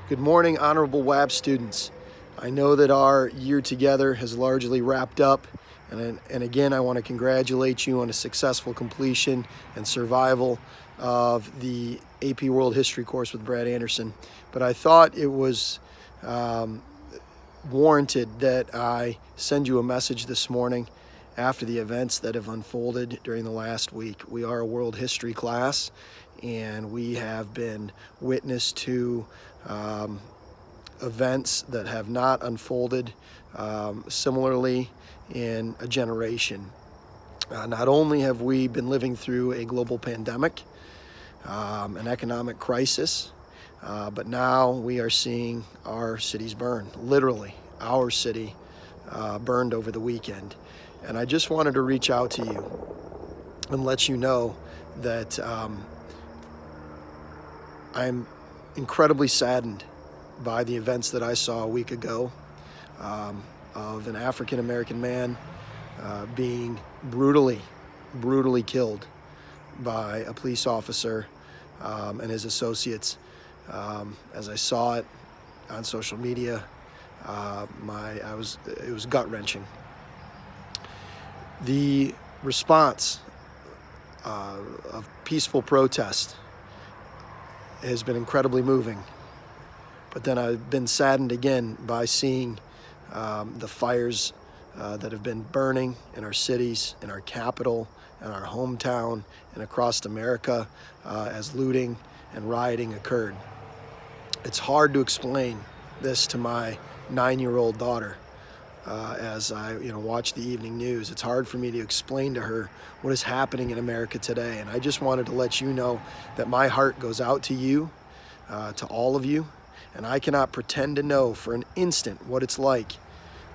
Good morning, Honorable WAB students. I know that our year together has largely wrapped up, and again, I want to congratulate you on a successful completion and survival of the AP World History course with Brad Anderson. But I thought it was warranted that I send you a message this morning after the events that have unfolded during the last week. We are a world history class, and we have been witness to events that have not unfolded similarly in a generation. Not only have we been living through a global pandemic, an economic crisis, but now we are seeing our cities burn. Literally, our city burned over the weekend. And I just wanted to reach out to you and let you know that I'm incredibly saddened by the events that I saw a week ago of an African-American man being brutally killed by a police officer and his associates. As I saw it on social media, it was gut-wrenching. The response of peaceful protest has been incredibly moving. But then I've been saddened again by seeing the fires that have been burning in our cities, in our capital, in our hometown, and across America as looting and rioting occurred. It's hard to explain this to my 9-year-old daughter as I watch the evening news. It's hard for me to explain to her what is happening in America today. And I just wanted to let you know that my heart goes out to you, to all of you. And I cannot pretend to know for an instant what it's like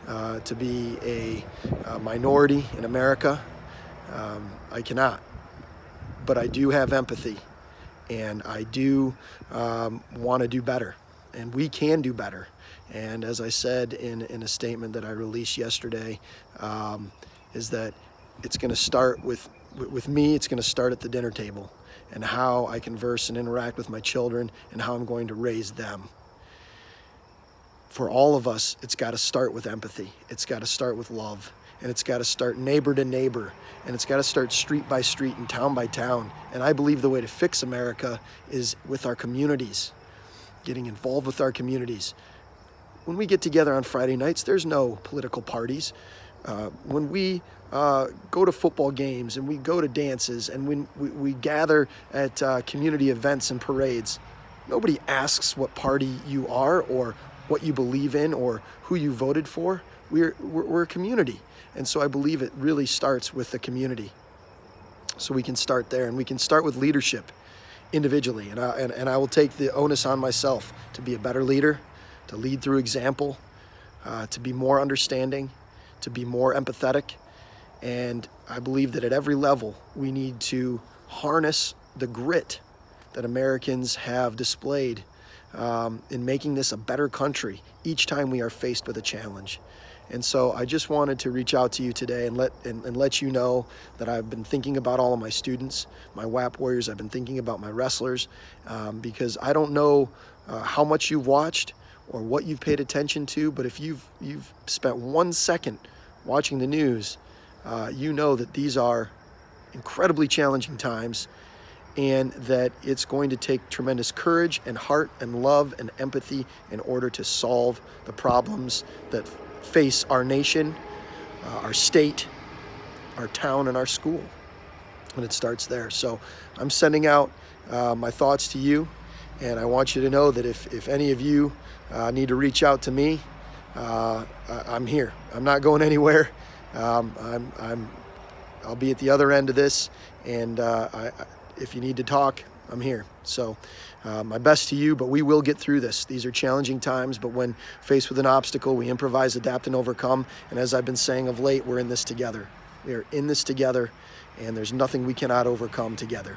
to be a minority in America. I cannot. But I do have empathy, and I do want to do better, and we can do better. And as I said in a statement that I released yesterday, is that it's going to start with me. It's going to start at the dinner table, and how I converse and interact with my children, and how I'm going to raise them. For all of us, it's got to start with empathy. It's got to start with love. And it's got to start neighbor to neighbor. And it's got to start street by street and town by town. And I believe the way to fix America is with our communities, getting involved with our communities. When we get together on Friday nights, there's no political parties. When we go to football games and we go to dances and when we gather at community events and parades, nobody asks what party you are or what you believe in or who you voted for. We're a community. And so I believe it really starts with the community. So we can start there, and we can start with leadership individually. And I will take the onus on myself to be a better leader, to lead through example, to be more understanding, to be more empathetic. And I believe that at every level, we need to harness the grit that Americans have displayed in making this a better country each time we are faced with a challenge. And so I just wanted to reach out to you today and let you know that I've been thinking about all of my students, my WAP warriors. I've been thinking about my wrestlers because I don't know how much you've watched or what you've paid attention to, but if you've spent 1 second watching the news, you know that these are incredibly challenging times, and that it's going to take tremendous courage and heart and love and empathy in order to solve the problems that face our nation, our state, our town, and our school. And it starts there. So I'm sending out my thoughts to you, and I want you to know that if any of you need to reach out to me, I'm here. I'm not going anywhere. I'll be at the other end of this, and if you need to talk, I'm here. So my best to you, but we will get through this. These are challenging times, but when faced with an obstacle, we improvise, adapt, and overcome. And as I've been saying of late, we're in this together. We are in this together, and there's nothing we cannot overcome together.